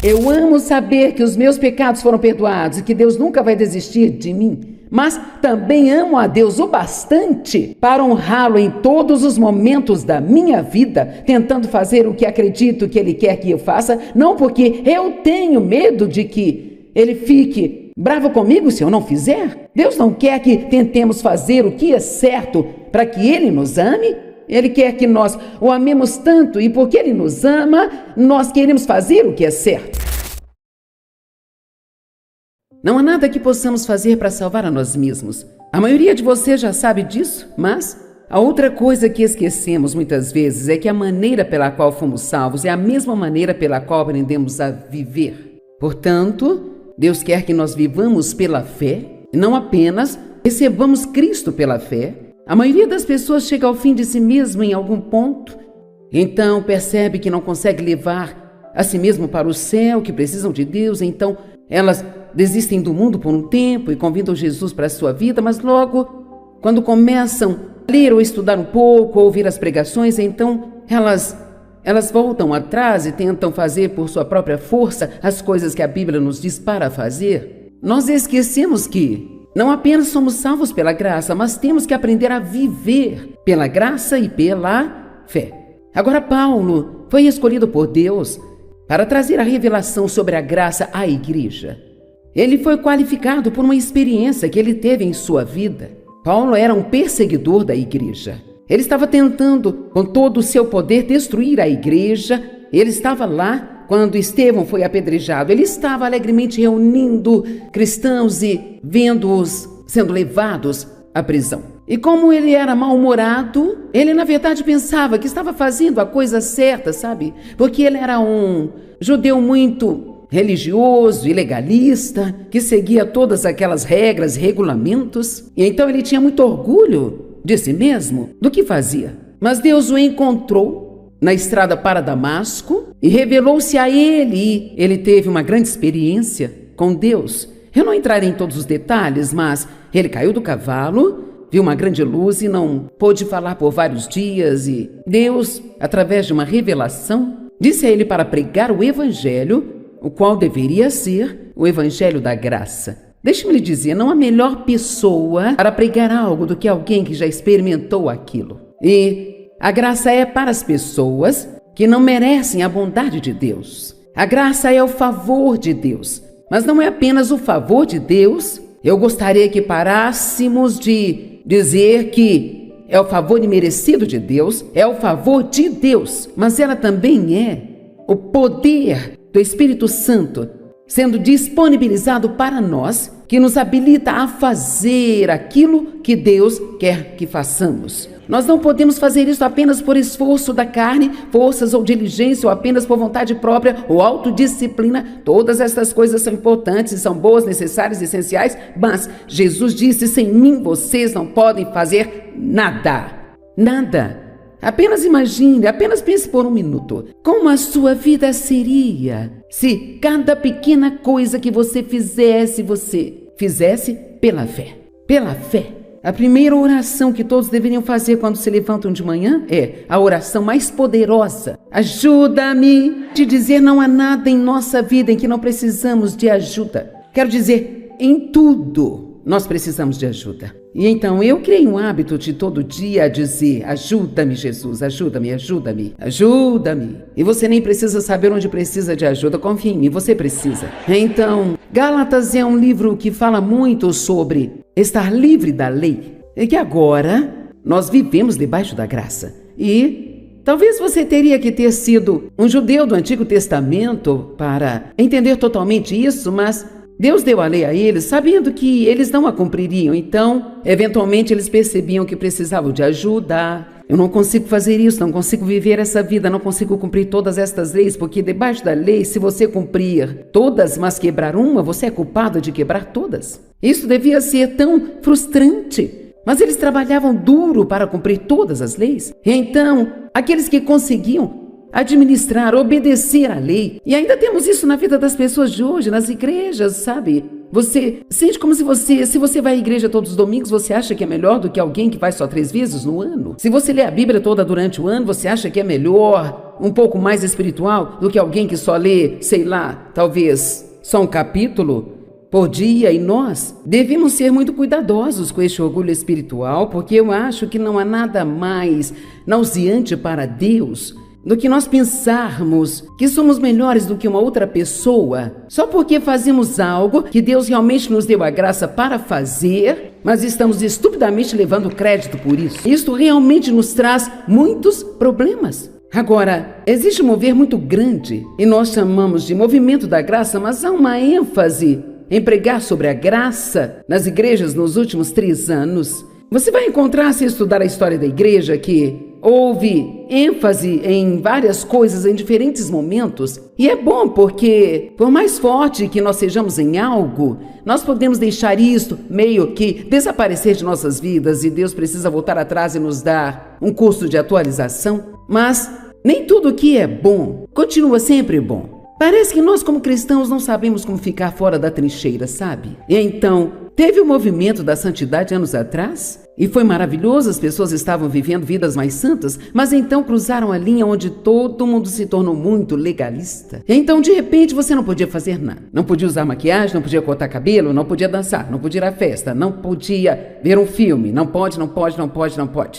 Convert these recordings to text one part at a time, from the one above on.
Eu amo saber que os meus pecados foram perdoados e que Deus nunca vai desistir de mim. Mas também amo a Deus o bastante para honrá-lo em todos os momentos da minha vida, tentando fazer o que acredito que Ele quer que eu faça, não porque eu tenho medo de que Ele fique bravo comigo se eu não fizer. Deus não quer que tentemos fazer o que é certo para que Ele nos ame. Ele quer que nós o amemos tanto e porque Ele nos ama, nós queremos fazer o que é certo. Não há nada que possamos fazer para salvar a nós mesmos. A maioria de vocês já sabe disso, mas a outra coisa que esquecemos muitas vezes é que a maneira pela qual fomos salvos é a mesma maneira pela qual aprendemos a viver. Portanto, Deus quer que nós vivamos pela fé e não apenas recebamos Cristo pela fé. A maioria das pessoas chega ao fim de si mesmo em algum ponto, então percebe que não consegue levar a si mesmo para o céu, que precisam de Deus, então elas desistem do mundo por um tempo e convidam Jesus para a sua vida, mas logo, quando começam a ler ou estudar um pouco, ou ouvir as pregações, então elas voltam atrás e tentam fazer por sua própria força as coisas que a Bíblia nos diz para fazer. Nós esquecemos que não apenas somos salvos pela graça, mas temos que aprender a viver pela graça e pela fé. Agora, Paulo foi escolhido por Deus para trazer a revelação sobre a graça à igreja. Ele foi qualificado por uma experiência que ele teve em sua vida. Paulo era um perseguidor da igreja. Ele estava tentando, com todo o seu poder, destruir a igreja. Ele estava lá quando Estevão foi apedrejado. Ele estava alegremente reunindo cristãos e vendo-os sendo levados à prisão. E como ele era mal-humorado, ele na verdade pensava que estava fazendo a coisa certa, sabe? Porque ele era um judeu muito religioso e legalista, que seguia todas aquelas regras e regulamentos. E então ele tinha muito orgulho de si mesmo, do que fazia. Mas Deus o encontrou na estrada para Damasco e revelou-se a ele. E ele teve uma grande experiência com Deus. Eu não entrarei em todos os detalhes, mas ele caiu do cavalo, viu uma grande luz e não pôde falar por vários dias. E Deus, através de uma revelação, disse a ele para pregar o evangelho, o qual deveria ser o evangelho da graça. Deixe-me lhe dizer, não há melhor pessoa para pregar algo do que alguém que já experimentou aquilo. E a graça é para as pessoas que não merecem a bondade de Deus. A graça é o favor de Deus. Mas não é apenas o favor de Deus. Eu gostaria que parássemos de dizer que é o favor imerecido de Deus, é o favor de Deus, mas ela também é o poder do Espírito Santo sendo disponibilizado para nós, que nos habilita a fazer aquilo que Deus quer que façamos. Nós não podemos fazer isso apenas por esforço da carne, forças ou diligência, ou apenas por vontade própria ou autodisciplina. Todas essas coisas são importantes, são boas, necessárias, essenciais, mas Jesus disse: sem mim vocês não podem fazer nada. Nada. Apenas imagine, apenas pense por um minuto, como a sua vida seria se cada pequena coisa que você fizesse pela fé. Pela fé. A primeira oração que todos deveriam fazer quando se levantam de manhã é a oração mais poderosa. Ajuda-me. De dizer, não há nada em nossa vida em que não precisamos de ajuda. Quero dizer, em tudo nós precisamos de ajuda. E então eu criei um hábito de todo dia dizer: ajuda-me, Jesus, ajuda-me, ajuda-me, ajuda-me. E você nem precisa saber onde precisa de ajuda, confia em mim, você precisa. Então, Gálatas é um livro que fala muito sobre estar livre da lei. E que agora nós vivemos debaixo da graça. E talvez você teria que ter sido um judeu do Antigo Testamento para entender totalmente isso, mas Deus deu a lei a eles, sabendo que eles não a cumpririam. Então, eventualmente, eles percebiam que precisavam de ajuda. Eu não consigo fazer isso, não consigo viver essa vida, não consigo cumprir todas estas leis, porque debaixo da lei, se você cumprir todas, mas quebrar uma, você é culpado de quebrar todas. Isso devia ser tão frustrante. Mas eles trabalhavam duro para cumprir todas as leis. E então, aqueles que conseguiam administrar, obedecer à lei. E ainda temos isso na vida das pessoas de hoje, nas igrejas, sabe? Você sente como se você vai à igreja todos os domingos, você acha que é melhor do que alguém que vai só 3 vezes no ano? Se você lê a Bíblia toda durante o ano, você acha que é melhor um pouco mais espiritual do que alguém que só lê, sei lá, talvez só um capítulo por dia, e nós devemos ser muito cuidadosos com este orgulho espiritual, porque eu acho que não há nada mais nauseante para Deus do que nós pensarmos que somos melhores do que uma outra pessoa só porque fazemos algo que Deus realmente nos deu a graça para fazer, mas estamos estupidamente levando crédito por isso. Isto realmente nos traz muitos problemas. Agora, existe um mover muito grande e nós chamamos de movimento da graça, mas há uma ênfase em pregar sobre a graça nas igrejas nos últimos 3 anos. Você vai encontrar, se estudar a história da igreja, que houve ênfase em várias coisas em diferentes momentos. E é bom porque, por mais forte que nós sejamos em algo, nós podemos deixar isto meio que desaparecer de nossas vidas e Deus precisa voltar atrás e nos dar um curso de atualização. Mas nem tudo que é bom continua sempre bom. Parece que nós, como cristãos, não sabemos como ficar fora da trincheira, sabe? E então, teve o movimento da santidade anos atrás, e foi maravilhoso, as pessoas estavam vivendo vidas mais santas, mas então cruzaram a linha onde todo mundo se tornou muito legalista. E então, de repente, você não podia fazer nada. Não podia usar maquiagem, não podia cortar cabelo, não podia dançar, não podia ir à festa, não podia ver um filme, não pode.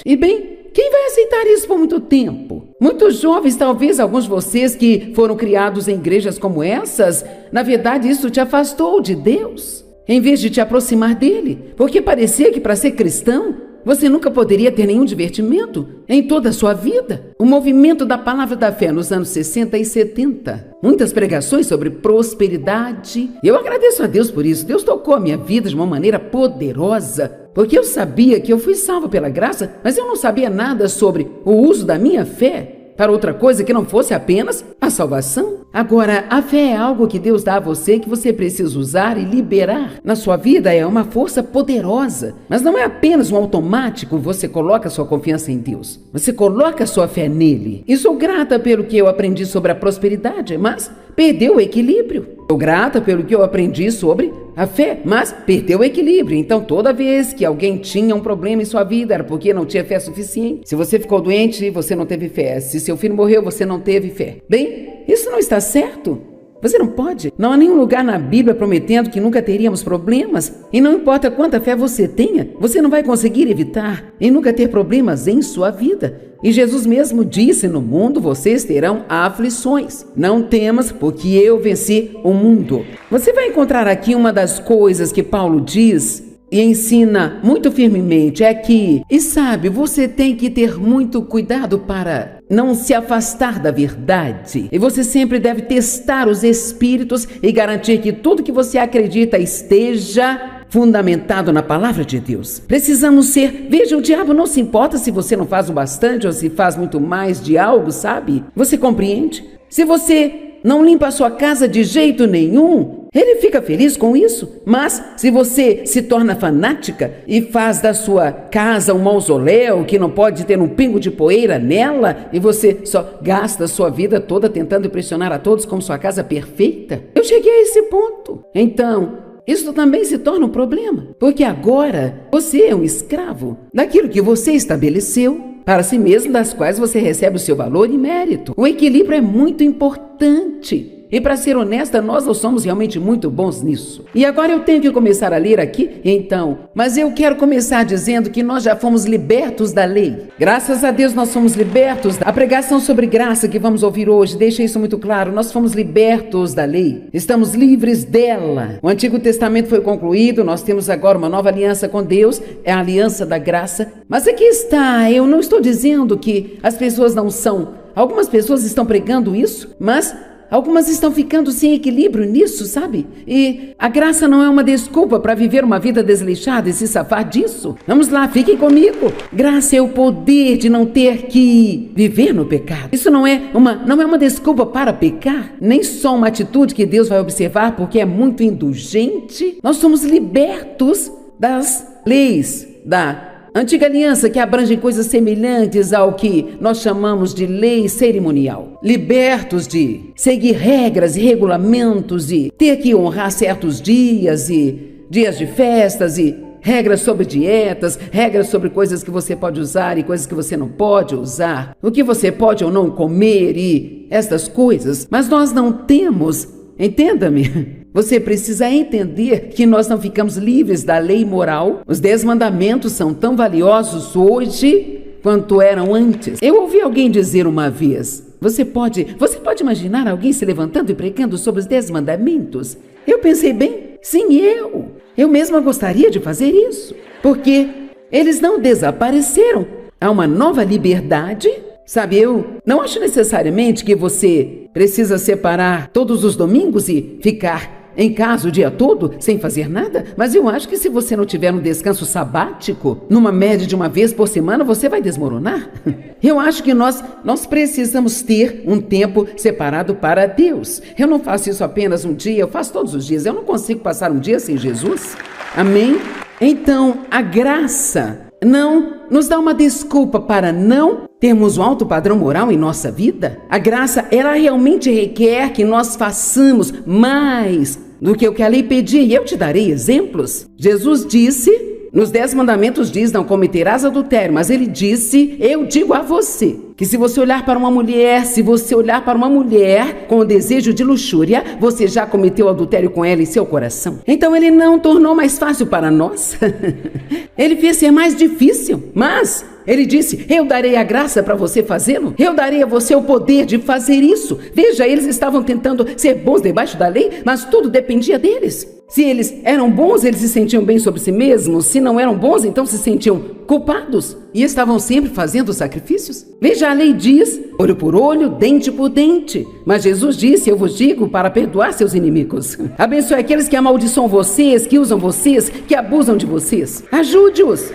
E bem, quem vai aceitar isso por muito tempo? Muitos jovens, talvez alguns de vocês que foram criados em igrejas como essas, na verdade isso te afastou de Deus, em vez de te aproximar dele, porque parecia que para ser cristão, você nunca poderia ter nenhum divertimento em toda a sua vida. O movimento da palavra da fé nos anos 60 e 70. Muitas pregações sobre prosperidade. Eu agradeço a Deus por isso. Deus tocou a minha vida de uma maneira poderosa, porque eu sabia que eu fui salvo pela graça, mas eu não sabia nada sobre o uso da minha fé para outra coisa que não fosse apenas a salvação. Agora, a fé é algo que Deus dá a você que você precisa usar e liberar na sua vida. É uma força poderosa, mas não é apenas um automático. Você coloca sua confiança em Deus, você coloca sua fé nele. E sou grata pelo que eu aprendi sobre a prosperidade, mas perdeu o equilíbrio. Sou grata pelo que eu aprendi sobre a fé, mas perdeu o equilíbrio. Então, toda vez que alguém tinha um problema em sua vida, era porque não tinha fé suficiente. Se você ficou doente, você não teve fé. Se seu filho morreu, você não teve fé. Bem, isso não está certo. Você não pode. Não há nenhum lugar na Bíblia prometendo que nunca teríamos problemas. E não importa quanta fé você tenha, você não vai conseguir evitar e nunca ter problemas em sua vida. E Jesus mesmo disse: no mundo vocês terão aflições. Não temas, porque eu venci o mundo. Você vai encontrar aqui uma das coisas que Paulo diz e ensina muito firmemente, é que, e sabe, você tem que ter muito cuidado para não se afastar da verdade. E você sempre deve testar os espíritos e garantir que tudo que você acredita esteja fundamentado na palavra de Deus. Precisamos ser... Veja, o diabo não se importa se você não faz o bastante ou se faz muito mais de algo, sabe? Você compreende? Se você não limpa a sua casa de jeito nenhum, ele fica feliz com isso. Mas se você se torna fanática e faz da sua casa um mausoléu que não pode ter um pingo de poeira nela, e você só gasta a sua vida toda tentando impressionar a todos como sua casa perfeita, eu cheguei a esse ponto. Então, isso também se torna um problema, porque agora você é um escravo daquilo que você estabeleceu para si mesmo, das quais você recebe o seu valor e mérito. O equilíbrio é muito importante. E para ser honesta, nós não somos realmente muito bons nisso. E agora eu tenho que começar a ler aqui, então. Mas eu quero começar dizendo que nós já fomos libertos da lei. Graças a Deus nós fomos libertos. A pregação sobre graça que vamos ouvir hoje deixa isso muito claro. Nós fomos libertos da lei. Estamos livres dela. O Antigo Testamento foi concluído. Nós temos agora uma nova aliança com Deus. É a aliança da graça. Mas aqui está. Eu não estou dizendo que as pessoas não são. Algumas pessoas estão pregando isso, mas algumas estão ficando sem equilíbrio nisso, sabe? E a graça não é uma desculpa para viver uma vida desleixada e se safar disso. Vamos lá, fiquem comigo. Graça é o poder de não ter que viver no pecado. Isso não é uma desculpa para pecar, nem só uma atitude que Deus vai observar porque é muito indulgente. Nós somos libertos das leis da Antiga aliança, que abrange coisas semelhantes ao que nós chamamos de lei cerimonial. Libertos de seguir regras e regulamentos e ter que honrar certos dias e dias de festas e regras sobre dietas, regras sobre coisas que você pode usar e coisas que você não pode usar, o que você pode ou não comer e estas coisas, mas nós não temos, entenda-me, você precisa entender que nós não ficamos livres da lei moral. Os 10 mandamentos são tão valiosos hoje quanto eram antes. Eu ouvi alguém dizer uma vez, você pode imaginar alguém se levantando e pregando sobre os 10 mandamentos? Eu pensei bem, sim, eu mesma gostaria de fazer isso, porque eles não desapareceram. Há uma nova liberdade, sabe? Eu não acho necessariamente que você precisa separar todos os domingos e ficar em casa o dia todo, sem fazer nada, mas eu acho que se você não tiver um descanso sabático, numa média de uma vez por semana, você vai desmoronar. Eu acho que nós precisamos ter um tempo separado para Deus. Eu não faço isso apenas um dia, eu faço todos os dias. Eu não consigo passar um dia sem Jesus. Amém? Então, a graça não nos dá uma desculpa para não termos um alto padrão moral em nossa vida. A graça, ela realmente requer que nós façamos mais do que o que a lei pedia, e eu te darei exemplos. Jesus disse, nos 10 mandamentos diz, não cometerás adultério, mas ele disse, eu digo a você, que se você olhar para uma mulher, com o desejo de luxúria, você já cometeu adultério com ela em seu coração. Então ele não tornou mais fácil para nós. Ele fez ser mais difícil, mas ele disse, eu darei a graça para você fazê-lo. Eu darei a você o poder de fazer isso. Veja, eles estavam tentando ser bons debaixo da lei, mas tudo dependia deles. Se eles eram bons, eles se sentiam bem sobre si mesmos. Se não eram bons, então se sentiam culpados. E estavam sempre fazendo sacrifícios. Veja, a lei diz, olho por olho, dente por dente. Mas Jesus disse, eu vos digo, para perdoar seus inimigos. Abençoe aqueles que amaldiçoam vocês, que usam vocês, que abusam de vocês. Ajude-os.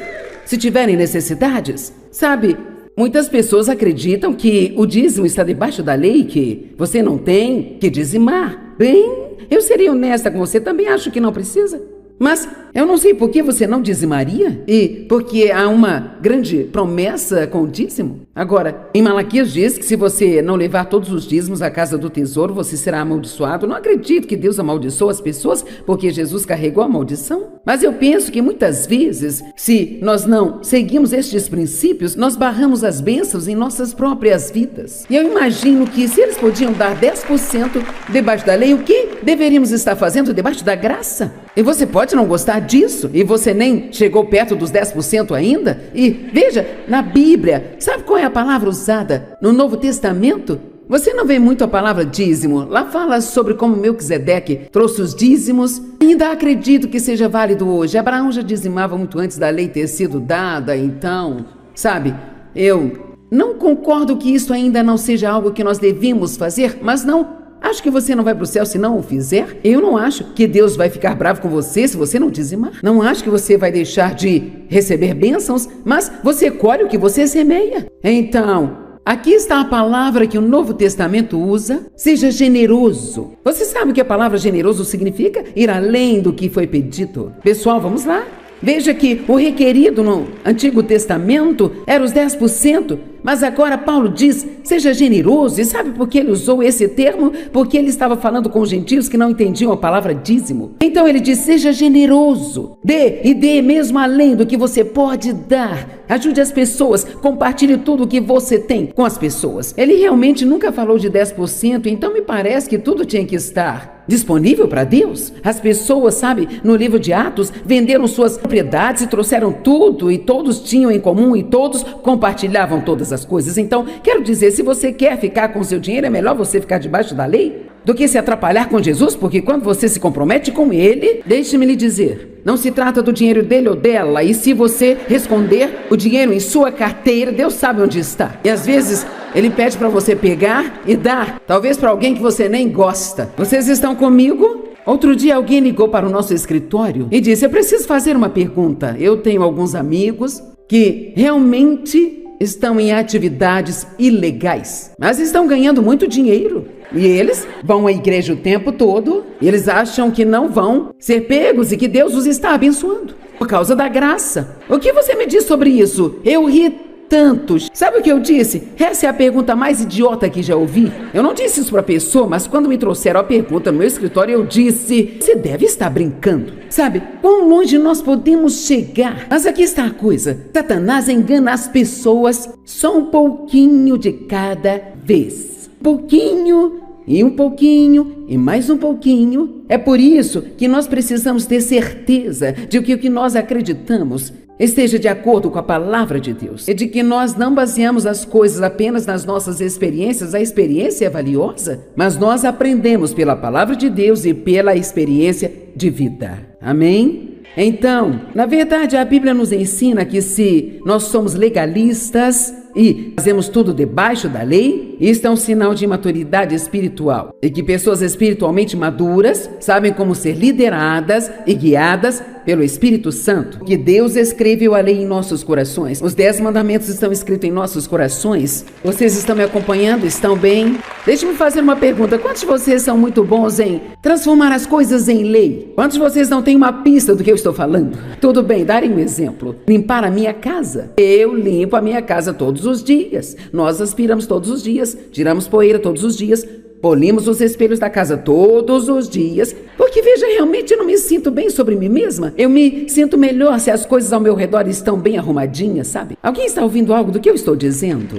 Se tiverem necessidades, sabe, muitas pessoas acreditam que o dízimo está debaixo da lei, que você não tem que dizimar. Bem, eu seria honesta com você, também acho que não precisa. Mas eu não sei por que você não dizimaria e porque há uma grande promessa com o dízimo. Agora, em Malaquias diz que se você não levar todos os dízimos à casa do tesouro, você será amaldiçoado. Não acredito que Deus amaldiçoa as pessoas porque Jesus carregou a maldição. Mas eu penso que muitas vezes, se nós não seguimos estes princípios, nós barramos as bênçãos em nossas próprias vidas. E eu imagino que se eles podiam dar 10% debaixo da lei, o que deveríamos estar fazendo debaixo da graça? E você pode não gostar disso, e você nem chegou perto dos 10% ainda. E veja, na Bíblia, sabe qual é a palavra usada no Novo Testamento? Você não vê muito a palavra dízimo. Lá fala sobre como Melquisedeque trouxe os dízimos. Ainda acredito que seja válido hoje. Abraão já dizimava muito antes da lei ter sido dada, então, sabe, eu não concordo que isso ainda não seja algo que nós devemos fazer, mas não acho que você não vai para o céu se não o fizer. Eu não acho que Deus vai ficar bravo com você se você não dizimar. Não acho que você vai deixar de receber bênçãos, mas você colhe o que você semeia. Então, aqui está a palavra que o Novo Testamento usa. Seja generoso. Você sabe o que a palavra generoso significa? Ir além do que foi pedido. Pessoal, vamos lá. Veja que o requerido no Antigo Testamento era os 10%. Mas agora Paulo diz, seja generoso. E sabe por que ele usou esse termo? Porque ele estava falando com os gentios que não entendiam a palavra dízimo. Então ele diz, seja generoso. Dê mesmo além do que você pode dar. Ajude as pessoas, compartilhe tudo o que você tem com as pessoas. Ele realmente nunca falou de 10%, então me parece que tudo tinha que estar disponível para Deus. As pessoas, sabe, no livro de Atos, venderam suas propriedades e trouxeram tudo, e todos tinham em comum, e todos compartilhavam todas as coisas. Então, quero dizer, se você quer ficar com seu dinheiro, é melhor você ficar debaixo da lei do que se atrapalhar com Jesus, porque quando você se compromete com ele, deixe-me lhe dizer, não se trata do dinheiro dele ou dela, e se você esconder o dinheiro em sua carteira, Deus sabe onde está. E às vezes ele pede para você pegar e dar, talvez para alguém que você nem gosta. Vocês estão comigo? Outro dia alguém ligou para o nosso escritório e disse, eu preciso fazer uma pergunta. Eu tenho alguns amigos que realmente estão em atividades ilegais, mas estão ganhando muito dinheiro. E eles vão à igreja o tempo todo, e eles acham que não vão ser pegos e que Deus os está abençoando por causa da graça. O que você me diz sobre isso? Eu ri tanto. Sabe o que eu disse? Essa é a pergunta mais idiota que já ouvi. Eu não disse isso para a pessoa, mas quando me trouxeram a pergunta no meu escritório, eu disse: você deve estar brincando. Sabe, quão longe nós podemos chegar? Mas aqui está a coisa. Satanás engana as pessoas só um pouquinho de cada vez. Pouquinho e um pouquinho, e mais um pouquinho. É por isso que nós precisamos ter certeza de que o que nós acreditamos esteja de acordo com a palavra de Deus. E de que nós não baseamos as coisas apenas nas nossas experiências. A experiência é valiosa, mas nós aprendemos pela palavra de Deus e pela experiência de vida. Amém? Então, na verdade, a Bíblia nos ensina que se nós somos legalistas e fazemos tudo debaixo da lei, isto é um sinal de imaturidade espiritual. E que pessoas espiritualmente maduras sabem como ser lideradas e guiadas pelo Espírito Santo. Que Deus escreveu a lei em nossos corações. Os 10 mandamentos estão escritos em nossos corações. Vocês estão me acompanhando? Estão bem? Deixe-me fazer uma pergunta. Quantos de vocês são muito bons em transformar as coisas em lei? Quantos de vocês não têm uma pista do que eu estou falando? Tudo bem, darem um exemplo. Limpar a minha casa. Eu limpo a minha casa todos os dias. Nós aspiramos todos os dias, tiramos poeira todos os dias, polimos os espelhos da casa todos os dias, porque veja, realmente eu não me sinto bem sobre mim mesma. Eu me sinto melhor se as coisas ao meu redor estão bem arrumadinhas, sabe? Alguém está ouvindo algo do que eu estou dizendo?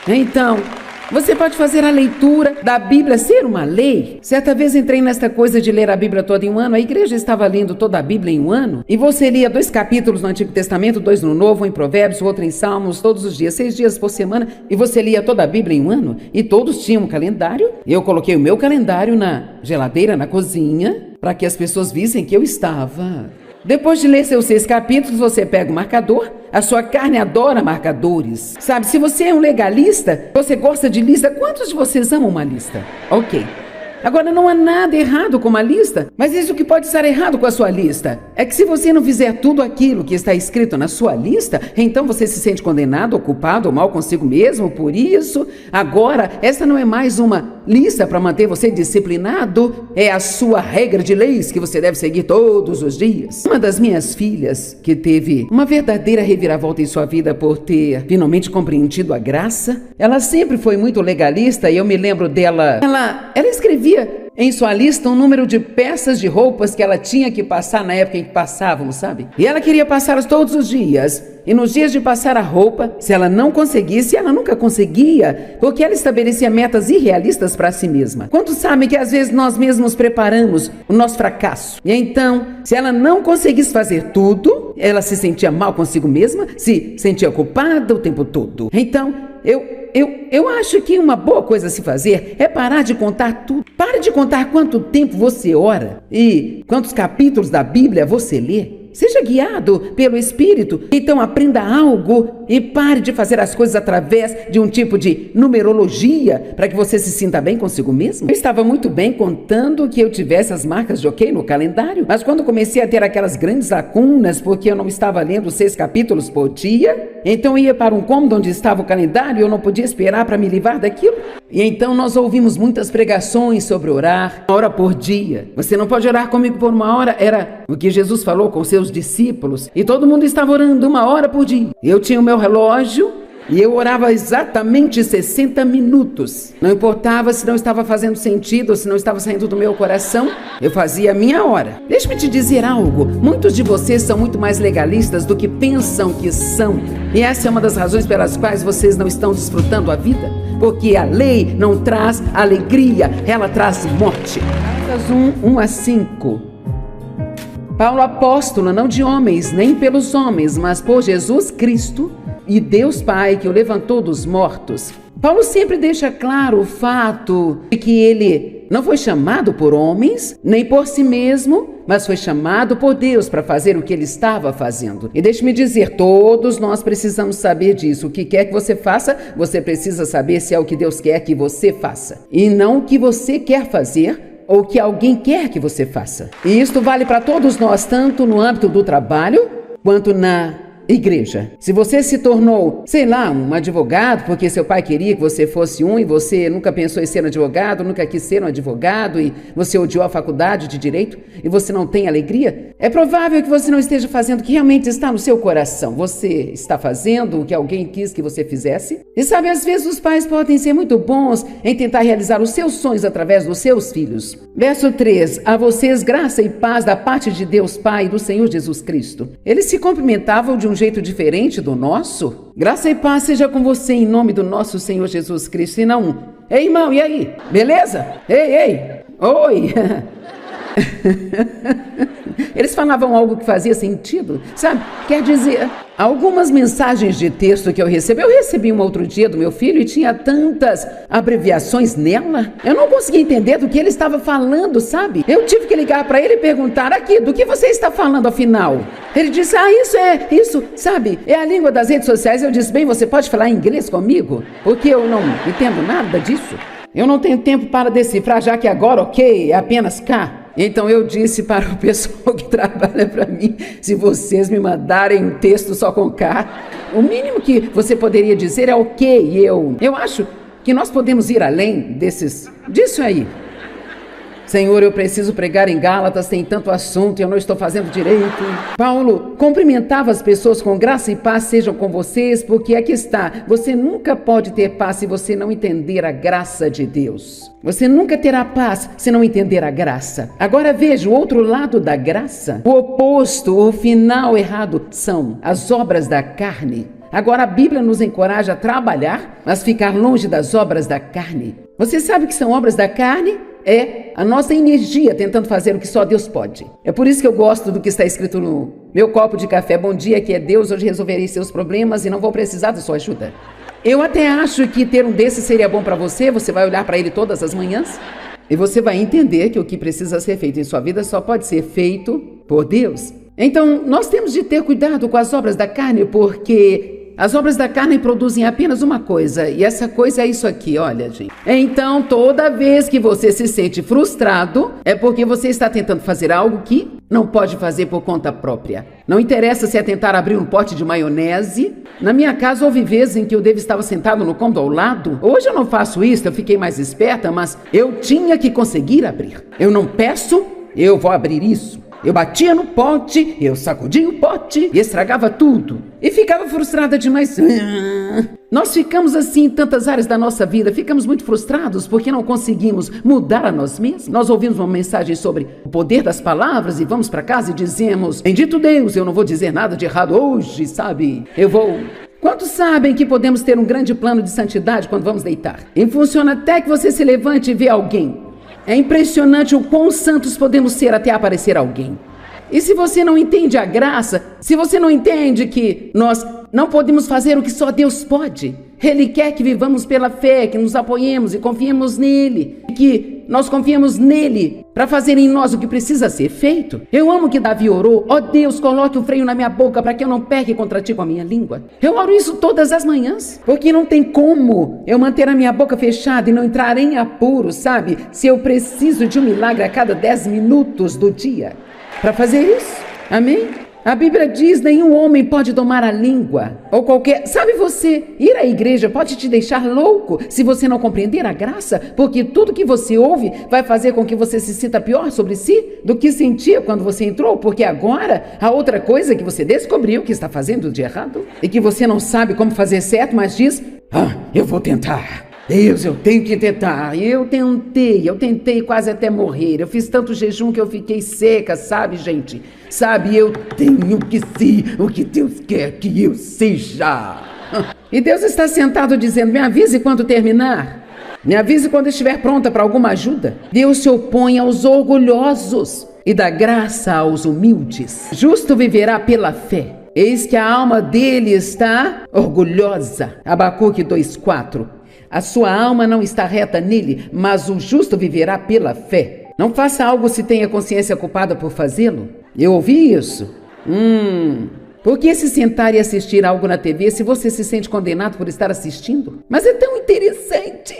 Então, você pode fazer a leitura da Bíblia ser uma lei. Certa vez entrei nesta coisa de ler a Bíblia toda em um ano. A igreja estava lendo toda a Bíblia em um ano. E você lia 2 capítulos no Antigo Testamento, 2 no Novo, um em Provérbios, outro em Salmos, todos os dias, 6 dias por semana. E você lia toda a Bíblia em um ano. E todos tinham um calendário. Eu coloquei o meu calendário na geladeira, na cozinha, para que as pessoas vissem que eu estava. Depois de ler seus 6 capítulos, você pega o marcador. A sua carne adora marcadores. Sabe, se você é um legalista, você gosta de lista. Quantos de vocês amam uma lista? Ok. Agora, não há nada errado com uma lista, mas isso que pode estar errado com a sua lista é que se você não fizer tudo aquilo que está escrito na sua lista, então você se sente condenado, ou culpado, ou mal consigo mesmo por isso. Agora, essa não é mais uma lista para manter você disciplinado, é a sua regra de leis que você deve seguir todos os dias. Uma das minhas filhas, que teve uma verdadeira reviravolta em sua vida por ter finalmente compreendido a graça, ela sempre foi muito legalista e eu me lembro dela, ela escrevia em sua lista um número de peças de roupas que ela tinha que passar na época em que passávamos, sabe? E ela queria passá-las todos os dias. E nos dias de passar a roupa, se ela não conseguisse, ela nunca conseguia, porque ela estabelecia metas irrealistas para si mesma. Quantos sabem que às vezes nós mesmos preparamos o nosso fracasso? E então, se ela não conseguisse fazer tudo, ela se sentia mal consigo mesma, se sentia culpada o tempo todo. Então, eu acho que uma boa coisa a se fazer é parar de contar tudo. Pare de contar quanto tempo você ora e quantos capítulos da Bíblia você lê. Seja guiado pelo Espírito. Então aprenda algo e pare de fazer as coisas através de um tipo de numerologia para que você se sinta bem consigo mesmo. Eu estava muito bem contando que eu tivesse as marcas de ok no calendário, mas quando comecei a ter aquelas grandes lacunas porque eu não estava lendo 6 capítulos por dia, então ia para um cômodo onde estava o calendário e eu não podia esperar para me livrar daquilo. E então nós ouvimos muitas pregações sobre orar, 1 hora por dia. Você não pode orar comigo por 1 hora, era o que Jesus falou com seus discípulos, e todo mundo estava orando 1 hora por dia. Eu tinha o meu relógio e eu orava exatamente 60 minutos. Não importava se não estava fazendo sentido ou se não estava saindo do meu coração, eu fazia a minha hora. Deixa-me te dizer algo, muitos de vocês são muito mais legalistas do que pensam que são, e essa é uma das razões pelas quais vocês não estão desfrutando a vida, porque a lei não traz alegria, ela traz morte. Gálatas 1:1-5. Paulo apóstolo, não de homens, nem pelos homens, mas por Jesus Cristo e Deus Pai, que o levantou dos mortos. Paulo sempre deixa claro o fato de que ele não foi chamado por homens, nem por si mesmo, mas foi chamado por Deus para fazer o que ele estava fazendo. E deixe-me dizer, todos nós precisamos saber disso. O que quer que você faça, você precisa saber se é o que Deus quer que você faça. E não o que você quer fazer, ou que alguém quer que você faça. E isto vale para todos nós, tanto no âmbito do trabalho, quanto na igreja. Se você se tornou, sei lá, um advogado, porque seu pai queria que você fosse um e você nunca pensou em ser um advogado, nunca quis ser um advogado e você odiou a faculdade de direito e você não tem alegria, é provável que você não esteja fazendo o que realmente está no seu coração. Você está fazendo o que alguém quis que você fizesse. E sabe, às vezes os pais podem ser muito bons em tentar realizar os seus sonhos através dos seus filhos. Verso 3. A vocês graça e paz da parte de Deus Pai e do Senhor Jesus Cristo. Eles se cumprimentavam de um jeito diferente do nosso? Graça e paz seja com você em nome do nosso Senhor Jesus Cristo. E não, ei, irmão, e aí? Beleza? Ei, oi. Eles falavam algo que fazia sentido, sabe? Quer dizer, algumas mensagens de texto que eu recebi um outro dia do meu filho e tinha tantas abreviações nela. Eu não conseguia entender do que ele estava falando, sabe? Eu tive que ligar para ele e perguntar aqui, do que você está falando afinal? Ele disse, isso, sabe? É a língua das redes sociais. Eu disse, bem, você pode falar inglês comigo? Porque eu não entendo nada disso. Eu não tenho tempo para decifrar, já que agora, ok, é apenas K. Então eu disse para o pessoal que trabalha para mim, se vocês me mandarem um texto só com K, o mínimo que você poderia dizer é ok. Eu acho que nós podemos ir além disso aí. Senhor, eu preciso pregar em Gálatas, tem tanto assunto e eu não estou fazendo direito. Paulo cumprimentava as pessoas com graça e paz sejam com vocês, porque aqui está, você nunca pode ter paz se você não entender a graça de Deus. Você nunca terá paz se não entender a graça. Agora veja o outro lado da graça. O oposto, o final errado, são as obras da carne. Agora a Bíblia nos encoraja a trabalhar, mas ficar longe das obras da carne. Você sabe o que são obras da carne? É a nossa energia tentando fazer o que só Deus pode. É por isso que eu gosto do que está escrito no meu copo de café. Bom dia, que é Deus, hoje resolverei seus problemas e não vou precisar da sua ajuda. Eu até acho que ter um desses seria bom para você. Você vai olhar para ele todas as manhãs e você vai entender que o que precisa ser feito em sua vida só pode ser feito por Deus. Então, nós temos de ter cuidado com as obras da carne, porque as obras da carne produzem apenas uma coisa, e essa coisa é isso aqui, olha, gente. Então, toda vez que você se sente frustrado, é porque você está tentando fazer algo que não pode fazer por conta própria. Não interessa se é tentar abrir um pote de maionese. Na minha casa, houve vezes em que o David estava sentado no cômodo ao lado. Hoje eu não faço isso, eu fiquei mais esperta, mas eu tinha que conseguir abrir. Eu não peço, eu vou abrir isso. Eu batia no pote, eu sacudia o pote e estragava tudo. E ficava frustrada demais. Nós ficamos assim em tantas áreas da nossa vida. Ficamos muito frustrados porque não conseguimos mudar a nós mesmos. Nós ouvimos uma mensagem sobre o poder das palavras e vamos para casa e dizemos, bendito Deus, eu não vou dizer nada de errado hoje, sabe? Eu vou... Quantos sabem que podemos ter um grande plano de santidade quando vamos deitar? E funciona até que você se levante e vê alguém. É impressionante o quão santos podemos ser até aparecer alguém. E se você não entende a graça, se você não entende que nós não podemos fazer o que só Deus pode, Ele quer que vivamos pela fé, que nos apoiemos e confiemos nele, que nós confiemos nele para fazer em nós o que precisa ser feito. Eu amo que Davi orou, ó Deus, coloque o freio na minha boca para que eu não peque contra ti com a minha língua. Eu oro isso todas as manhãs, porque não tem como eu manter a minha boca fechada e não entrar em apuro, sabe? Se eu preciso de um milagre a cada 10 minutos do dia para fazer isso, amém? A Bíblia diz, nenhum homem pode domar a língua, ou qualquer... Sabe você, ir à igreja pode te deixar louco se você não compreender a graça, porque tudo que você ouve vai fazer com que você se sinta pior sobre si do que sentia quando você entrou, porque agora há outra coisa que você descobriu que está fazendo de errado, e que você não sabe como fazer certo, mas diz, eu vou tentar. Deus, eu tenho que tentar. Eu tentei quase até morrer. Eu fiz tanto jejum que eu fiquei seca, sabe, gente? Sabe, eu tenho que ser o que Deus quer que eu seja. E Deus está sentado dizendo, me avise quando terminar. Me avise quando estiver pronta para alguma ajuda. Deus se opõe aos orgulhosos e dá graça aos humildes. Justo viverá pela fé. Eis que a alma dele está orgulhosa. Abacuque 2:4. A sua alma não está reta nele, mas o justo viverá pela fé. Não faça algo se tenha consciência culpada por fazê-lo. Eu ouvi isso. Por que se sentar e assistir algo na TV se você se sente condenado por estar assistindo? Mas é tão interessante.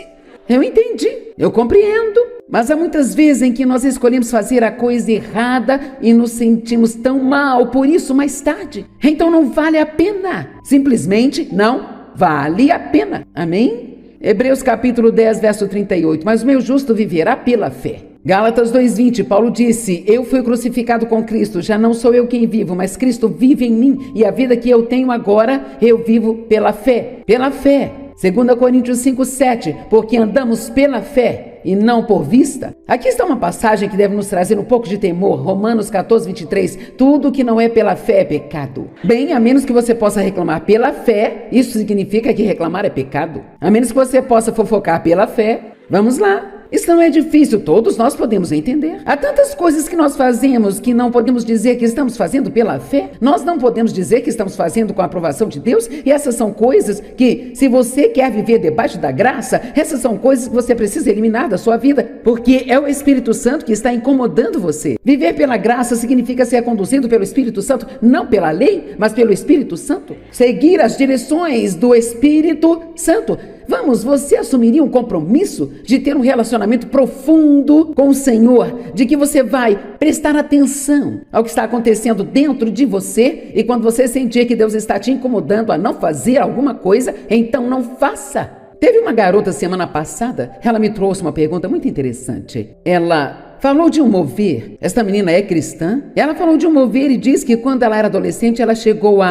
eu entendi, eu compreendo. Mas há muitas vezes em que nós escolhemos fazer a coisa errada e nos sentimos tão mal por isso mais tarde. Então não vale a pena. Simplesmente não vale a pena. Amém? Hebreus capítulo 10, verso 38. Mas o meu justo viverá pela fé. Gálatas 2:20, Paulo disse: eu fui crucificado com Cristo, já não sou eu quem vivo, mas Cristo vive em mim, e a vida que eu tenho agora, eu vivo pela fé. Pela fé. 2 Coríntios 5:7, porque andamos pela fé e não por vista. Aqui está uma passagem que deve nos trazer um pouco de temor. Romanos 14:23, tudo que não é pela fé é pecado. Bem, a menos que você possa reclamar pela fé, isso significa que reclamar é pecado. A menos que você possa fofocar pela fé, vamos lá. Isso não é difícil, todos nós podemos entender. Há tantas coisas que nós fazemos que não podemos dizer que estamos fazendo pela fé. Nós não podemos dizer que estamos fazendo com a aprovação de Deus. E essas são coisas que, se você quer viver debaixo da graça, essas são coisas que você precisa eliminar da sua vida, porque é o Espírito Santo que está incomodando você. Viver pela graça significa ser conduzido pelo Espírito Santo, não pela lei, mas pelo Espírito Santo. Seguir as direções do Espírito Santo. Vamos, você assumiria um compromisso de ter um relacionamento profundo com o Senhor, de que você vai prestar atenção ao que está acontecendo dentro de você, e quando você sentir que Deus está te incomodando a não fazer alguma coisa, então não faça. Teve uma garota semana passada, ela me trouxe uma pergunta muito interessante. Ela falou de um mover, esta menina é cristã, ela falou de um mover e diz que quando ela era adolescente, ela chegou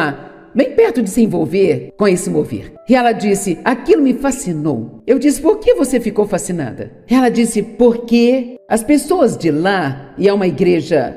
bem perto de se envolver com esse mover. E ela disse, aquilo me fascinou. Eu disse, por que você ficou fascinada? Ela disse, porque as pessoas de lá, e é uma igreja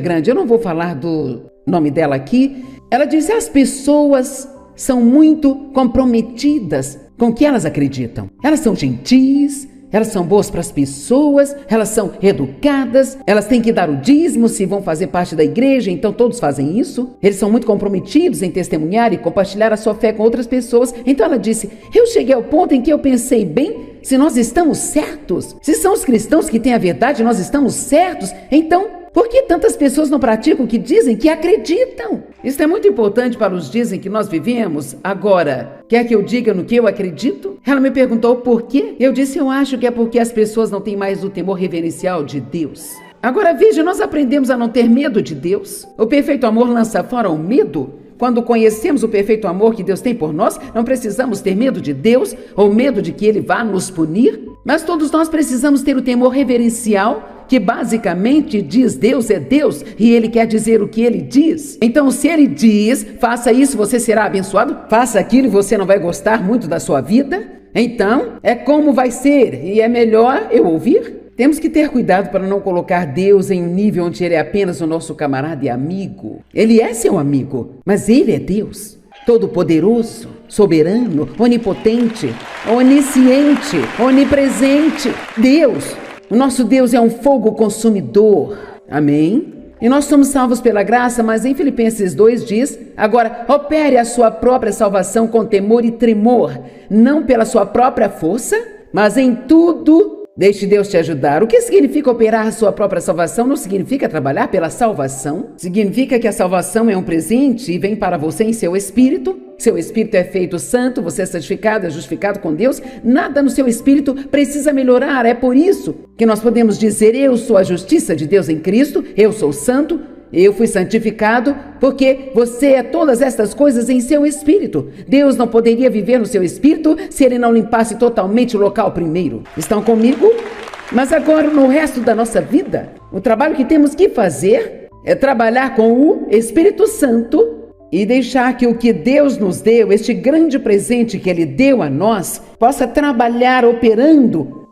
grande, eu não vou falar do nome dela aqui, ela disse, as pessoas são muito comprometidas com o que elas acreditam. Elas são gentis, elas são boas para as pessoas, elas são educadas, elas têm que dar o dízimo se vão fazer parte da igreja, então todos fazem isso. Eles são muito comprometidos em testemunhar e compartilhar a sua fé com outras pessoas. Então ela disse, eu cheguei ao ponto em que eu pensei, bem, se nós estamos certos, se são os cristãos que têm a verdade, nós estamos certos, então por que tantas pessoas não praticam o que dizem que acreditam? Isso é muito importante para os dias em que nós vivemos. Agora, quer que eu diga no que eu acredito? Ela me perguntou por quê. Eu disse, eu acho que é porque as pessoas não têm mais o temor reverencial de Deus. Agora veja, nós aprendemos a não ter medo de Deus. O perfeito amor lança fora o medo. Quando conhecemos o perfeito amor que Deus tem por nós, não precisamos ter medo de Deus ou medo de que Ele vá nos punir. Mas todos nós precisamos ter o temor reverencial, que basicamente diz Deus é Deus e Ele quer dizer o que Ele diz. Então, se Ele diz, faça isso, você será abençoado, faça aquilo e você não vai gostar muito da sua vida, então é como vai ser e é melhor eu ouvir. Temos que ter cuidado para não colocar Deus em um nível onde Ele é apenas o nosso camarada e amigo. Ele é seu amigo, mas Ele é Deus, todo-poderoso, soberano, onipotente, onisciente, onipresente. Deus, o nosso Deus é um fogo consumidor. Amém? E nós somos salvos pela graça, mas em Filipenses 2 diz, agora, opere a sua própria salvação com temor e tremor, não pela sua própria força, mas em tudo deixe Deus te ajudar. O que significa operar a sua própria salvação? Não significa trabalhar pela salvação. Significa que a salvação é um presente e vem para você em seu espírito. Seu espírito é feito santo, você é santificado, é justificado com Deus. Nada no seu espírito precisa melhorar. É por isso que nós podemos dizer, eu sou a justiça de Deus em Cristo, eu sou santo, eu fui santificado, porque você é todas estas coisas em seu espírito. Deus não poderia viver no seu espírito se Ele não limpasse totalmente o local primeiro. Estão comigo? Mas agora, no resto da nossa vida, o trabalho que temos que fazer é trabalhar com o Espírito Santo e deixar que o que Deus nos deu, este grande presente que Ele deu a nós, possa trabalhar operando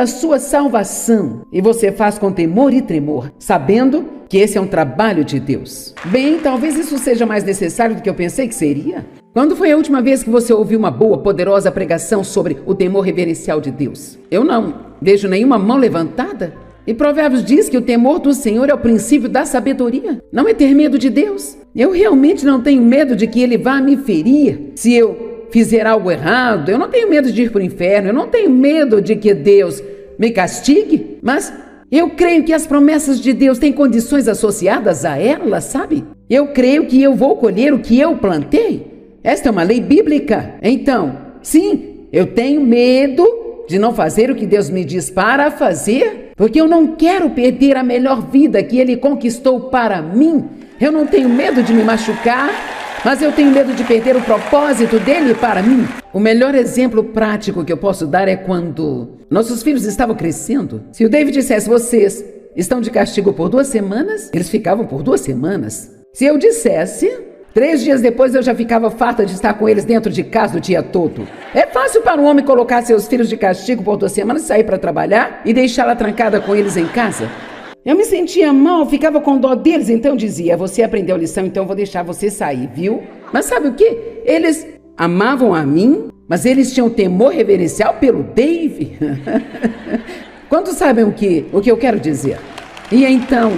a sua salvação. E você faz com temor e tremor, sabendo que esse é um trabalho de Deus. Bem, talvez isso seja mais necessário do que eu pensei que seria. Quando foi a última vez que você ouviu uma boa, poderosa pregação sobre o temor reverencial de Deus? Eu não vejo nenhuma mão levantada. E Provérbios diz que o temor do Senhor é o princípio da sabedoria. Não é ter medo de Deus. Eu realmente não tenho medo de que Ele vá me ferir se eu fizer algo errado. Eu não tenho medo de ir para o inferno. Eu não tenho medo de que Deus me castigue. Mas eu creio que as promessas de Deus têm condições associadas a elas, sabe? Eu creio que eu vou colher o que eu plantei. Esta é uma lei bíblica. Então, sim, eu tenho medo de não fazer o que Deus me diz para fazer? Porque eu não quero perder a melhor vida que Ele conquistou para mim. Eu não tenho medo de me machucar, mas eu tenho medo de perder o propósito dele para mim. O melhor exemplo prático que eu posso dar é quando nossos filhos estavam crescendo. Se o David dissesse, vocês estão de castigo por 2 semanas, eles ficavam por 2 semanas. Se eu dissesse, 3 dias depois eu já ficava farta de estar com eles dentro de casa o dia todo. É fácil para um homem colocar seus filhos de castigo por 2 semanas, sair para trabalhar e deixá-la trancada com eles em casa. Eu me sentia mal, ficava com dó deles, então dizia, você aprendeu a lição, então eu vou deixar você sair, viu? Mas sabe o quê? Eles amavam a mim, mas eles tinham temor reverencial pelo Dave. Quantos sabem o que eu quero dizer? E então,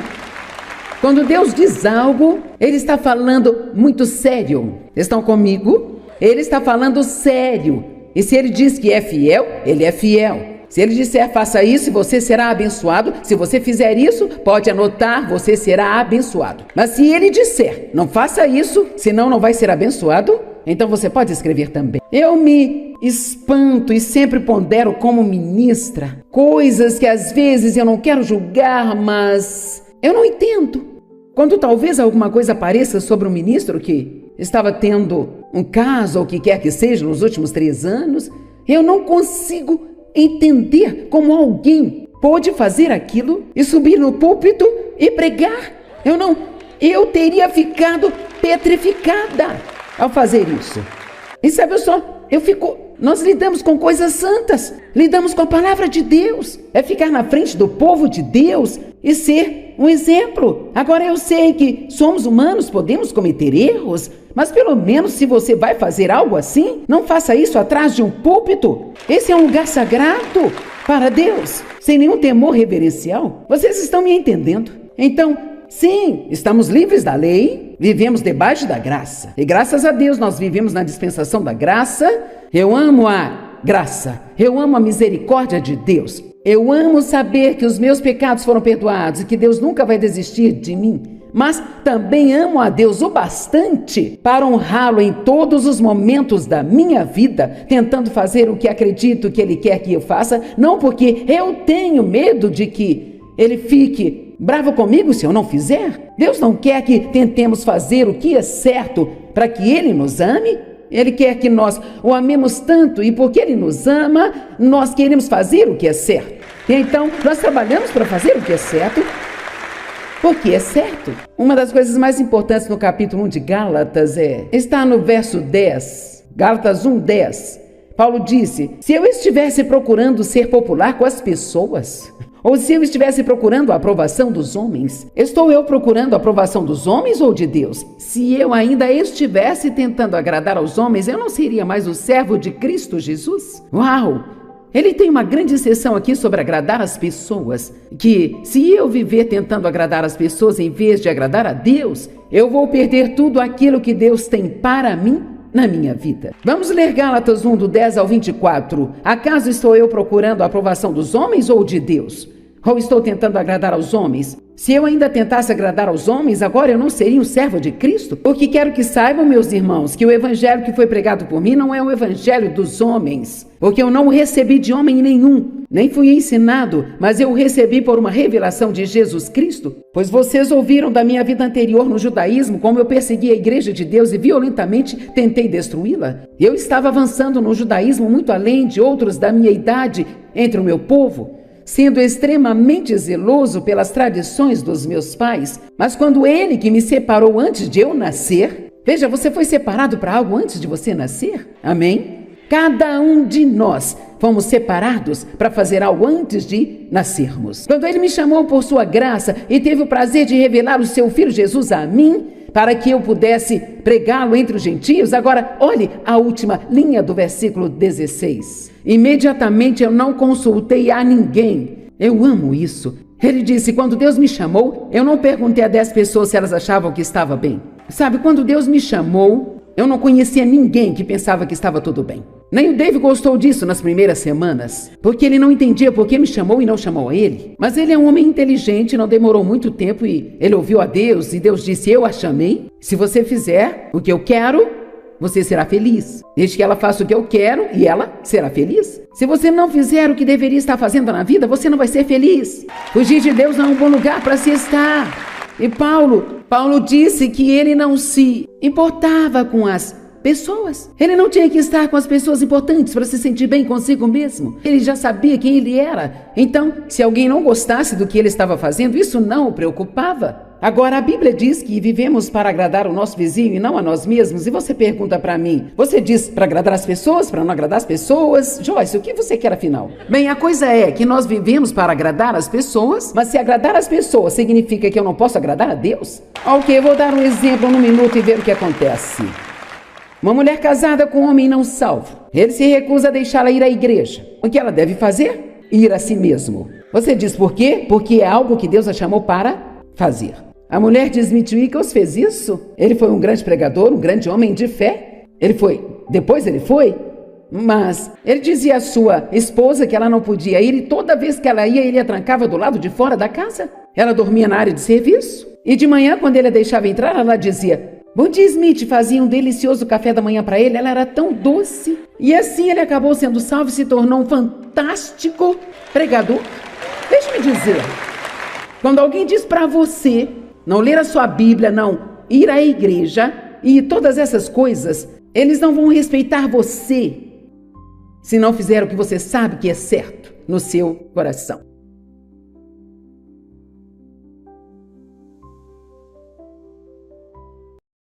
quando Deus diz algo, Ele está falando muito sério. Estão comigo? Ele está falando sério. E se Ele diz que é fiel, Ele é fiel. Se Ele disser, faça isso, você será abençoado. Se você fizer isso, pode anotar, você será abençoado. Mas se Ele disser, não faça isso, senão não vai ser abençoado, então você pode escrever também. Eu me espanto e sempre pondero como ministra coisas que às vezes eu não quero julgar, mas eu não entendo. Quando talvez alguma coisa apareça sobre um ministro que estava tendo um caso ou o que quer que seja nos últimos 3 anos, eu não consigo entender como alguém pôde fazer aquilo e subir no púlpito e pregar. Eu teria ficado petrificada ao fazer isso. E sabe só, nós lidamos com coisas santas, lidamos com a palavra de Deus, é ficar na frente do povo de Deus e ser um exemplo. Agora eu sei que somos humanos, podemos cometer erros, mas pelo menos se você vai fazer algo assim, não faça isso atrás de um púlpito. Esse é um lugar sagrado para Deus, sem nenhum temor reverencial. Vocês estão me entendendo? Então, sim, estamos livres da lei, vivemos debaixo da graça. E graças a Deus nós vivemos na dispensação da graça. Eu amo a graça, eu amo a misericórdia de Deus. Eu amo saber que os meus pecados foram perdoados e que Deus nunca vai desistir de mim. Mas também amo a Deus o bastante para honrá-lo em todos os momentos da minha vida, tentando fazer o que acredito que Ele quer que eu faça, não porque eu tenho medo de que Ele fique bravo comigo se eu não fizer. Deus não quer que tentemos fazer o que é certo para que Ele nos ame. Ele quer que nós o amemos tanto e porque Ele nos ama, nós queremos fazer o que é certo. E então, nós trabalhamos para fazer o que é certo, porque é certo. Uma das coisas mais importantes no capítulo 1 de Gálatas está no verso 10, Gálatas 1:10. Paulo disse, se eu estivesse procurando ser popular com as pessoas, ou se eu estivesse procurando a aprovação dos homens, estou eu procurando a aprovação dos homens ou de Deus? Se eu ainda estivesse tentando agradar aos homens, eu não seria mais o servo de Cristo Jesus? Uau! Ele tem uma grande sessão aqui sobre agradar as pessoas, que se eu viver tentando agradar as pessoas em vez de agradar a Deus, eu vou perder tudo aquilo que Deus tem para mim na minha vida. Vamos ler Gálatas 1, do 10 ao 24. Acaso estou eu procurando a aprovação dos homens ou de Deus? Ou estou tentando agradar aos homens? Se eu ainda tentasse agradar aos homens, agora eu não seria um servo de Cristo? Porque quero que saibam, meus irmãos, que o evangelho que foi pregado por mim não é o evangelho dos homens. Porque eu não o recebi de homem nenhum, nem fui ensinado, mas eu o recebi por uma revelação de Jesus Cristo. Pois vocês ouviram da minha vida anterior no judaísmo, como eu persegui a igreja de Deus e violentamente tentei destruí-la. Eu estava avançando no judaísmo muito além de outros da minha idade entre o meu povo, sendo extremamente zeloso pelas tradições dos meus pais. Mas quando Ele que me separou antes de eu nascer, veja, você foi separado para algo antes de você nascer? Amém? Cada um de nós fomos separados para fazer algo antes de nascermos. Quando Ele me chamou por sua graça e teve o prazer de revelar o seu Filho Jesus a mim, para que eu pudesse pregá-lo entre os gentios, agora olhe a última linha do versículo 16. Imediatamente eu não consultei a ninguém. Eu amo isso. Ele disse, quando Deus me chamou, eu não perguntei a 10 pessoas se elas achavam que estava bem. Sabe, quando Deus me chamou, eu não conhecia ninguém que pensava que estava tudo bem. Nem o Dave gostou disso nas primeiras semanas, porque ele não entendia por que me chamou e não chamou a ele. Mas ele é um homem inteligente, não demorou muito tempo e ele ouviu a Deus e Deus disse, eu a chamei. Se você fizer o que eu quero, você será feliz. Desde que ela faça o que eu quero e ela será feliz. Se você não fizer o que deveria estar fazendo na vida, você não vai ser feliz. Fugir de Deus não é um bom lugar para se estar. E Paulo disse que ele não se importava com as pessoas. Ele não tinha que estar com as pessoas importantes para se sentir bem consigo mesmo. Ele já sabia quem ele era. Então, se alguém não gostasse do que ele estava fazendo, isso não o preocupava. Agora, a Bíblia diz que vivemos para agradar o nosso vizinho e não a nós mesmos. E você pergunta para mim, você diz para agradar as pessoas, para não agradar as pessoas? Joyce, o que você quer afinal? Bem, a coisa é que nós vivemos para agradar as pessoas, mas se agradar as pessoas significa que eu não posso agradar a Deus? Ok, eu vou dar um exemplo num minuto e ver o que acontece. Uma mulher casada com um homem não salvo. Ele se recusa a deixá-la ir à igreja. O que ela deve fazer? Ir a si mesmo. Você diz por quê? Porque é algo que Deus a chamou para fazer. A mulher de Smith Wickles fez isso. Ele foi um grande pregador, um grande homem de fé. Depois ele foi. Mas ele dizia à sua esposa que ela não podia ir e toda vez que ela ia, ele a trancava do lado de fora da casa. Ela dormia na área de serviço. E de manhã, quando ele a deixava entrar, ela dizia: "Bom dia, Smith", fazia um delicioso café da manhã para ele. Ela era tão doce. E assim ele acabou sendo salvo e se tornou um fantástico pregador. Deixe-me dizer, quando alguém diz para você não ler a sua Bíblia, não ir à igreja e todas essas coisas, eles não vão respeitar você se não fizer o que você sabe que é certo no seu coração.